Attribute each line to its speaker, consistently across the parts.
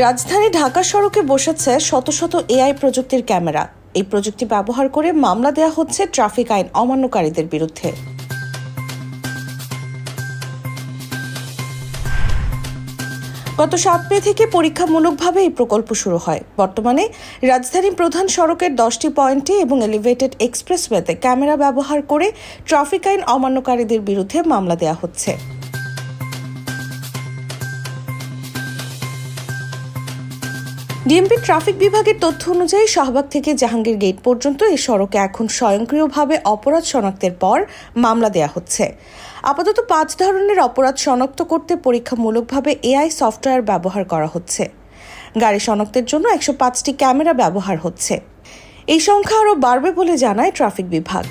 Speaker 1: রাজধানী ঢাকা সড়কে বসেছে শত শত এআই প্রযুক্তির ক্যামেরা। এই প্রযুক্তি ব্যবহার করে মামলা দেয়া হচ্ছে ট্রাফিক আইন অমান্যকারীদের বিরুদ্ধে। গত 7 মে থেকে পরীক্ষামূলকভাবে এই প্রকল্প শুরু হয়। বর্তমানে রাজধানীর প্রধান সড়কের 10টি পয়েন্টে এবং এলিভেটেড এক্সপ্রেসওয়েতে ক্যামেরা ব্যবহার করে ট্রাফিক আইন অমান্যকারীদের বিরুদ্ধে মামলা দেয়া হচ্ছে। ডিএমপি ট্রাফিক বিভাগের তথ্য অনুযায়ী শাহবাগ থেকে জাহাঙ্গীর গেট পর্যন্ত এই সড়কে এখন স্বয়ংক্রিয়ভাবে অপরাধ শনাক্তের পর মামলা দেয়া হচ্ছে। আপাতত 5 ধরনের অপরাধ শনাক্ত করতে পরীক্ষামূলকভাবে এআই সফটওয়্যার ব্যবহার করা হচ্ছে। গাড়ি শনাক্তের জন্য 105টি ক্যামেরা ব্যবহার হচ্ছে। এই সংখ্যা আরও বাড়বে বলে জানায় ট্রাফিক বিভাগ।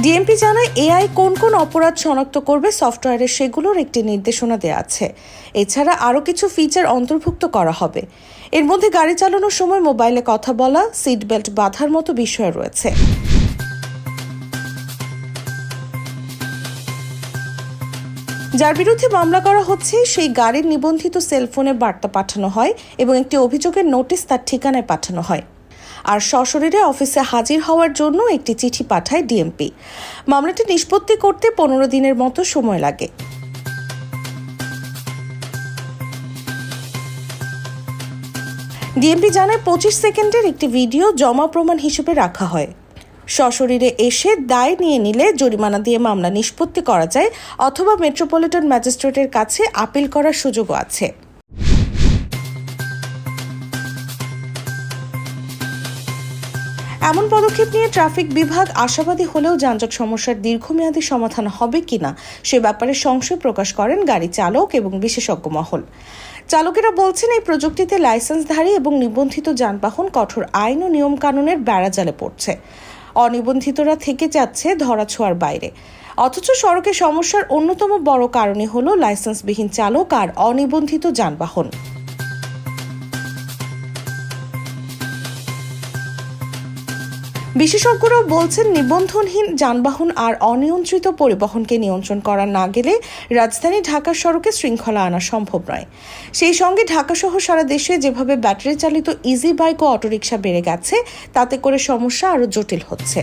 Speaker 1: ডিএমপি জানায় এআই কোন কোন অপরাধ শনাক্ত করবে সফটওয়্যারে সেগুলোর একটি নির্দেশনা দেওয়া আছে। এছাড়া আরও কিছু ফিচার অন্তর্ভুক্ত করা হবে। এর মধ্যে গাড়ি চালানোর সময় মোবাইলে কথা বলা, সিট বেল্ট বাঁধার মতো বিষয় রয়েছে। যার বিরুদ্ধে মামলা করা হচ্ছে সেই গাড়ির নিবন্ধিত সেলফোনে বার্তা পাঠানো হয় এবং একটি অভিযোগের নোটিশ তার ঠিকানায় পাঠানো হয়। আর সশরীরে অফিসে হাজির হওয়ার জন্য একটি চিঠি পাঠায় ডিএমপি। মামলাটি নিষ্পত্তি করতে 15 দিনের মতো সময় লাগে। ডিএমপি জানায় 25 সেকেন্ডের একটি ভিডিও জমা প্রমাণ হিসেবে রাখা হয়। সশরীরে এসে দায় নিয়ে নিলে জরিমানা দিয়ে মামলা নিষ্পত্তি করা যায় অথবা মেট্রোপলিটন ম্যাজিস্ট্রেটের কাছে আপিল করার সুযোগও আছে। এমন পদক্ষেপ নিয়ে ট্রাফিক বিভাগ আশাবাদী হলেও যানজট সমস্যার দীর্ঘমেয়াদী সমাধান হবে কিনা সে ব্যাপারে সংশয় প্রকাশ করেন গাড়ি চালক এবং বিশেষজ্ঞ মহল। চালকেরা বলছেন এই প্রযুক্তিতে লাইসেন্সধারী এবং নিবন্ধিত যানবাহন কঠোর আইন ও নিয়মকানুনের বেড়াজালে পড়ছে। অনিবন্ধিতরা থেকে যাচ্ছে ধরাছোঁয়ার বাইরে। অথচ সড়কে সমস্যার অন্যতম বড় কারণই হল লাইসেন্সবিহীন চালক আর অনিবন্ধিত যানবাহন। বিশেষজ্ঞরাও বলছেন নিবন্ধনহীন যানবাহন আর অনিয়ন্ত্রিত পরিবহনকে নিয়ন্ত্রণ করা না গেলে রাজধানী ঢাকার সড়কে শৃঙ্খলা আনা সম্ভব নয়। সেই সঙ্গে ঢাকাসহ সারা দেশে যেভাবে ব্যাটারি চালিত ইজি বাইক ও অটোরিকশা বেড়ে গেছে তাতে করে সমস্যা আরও জটিল হচ্ছে।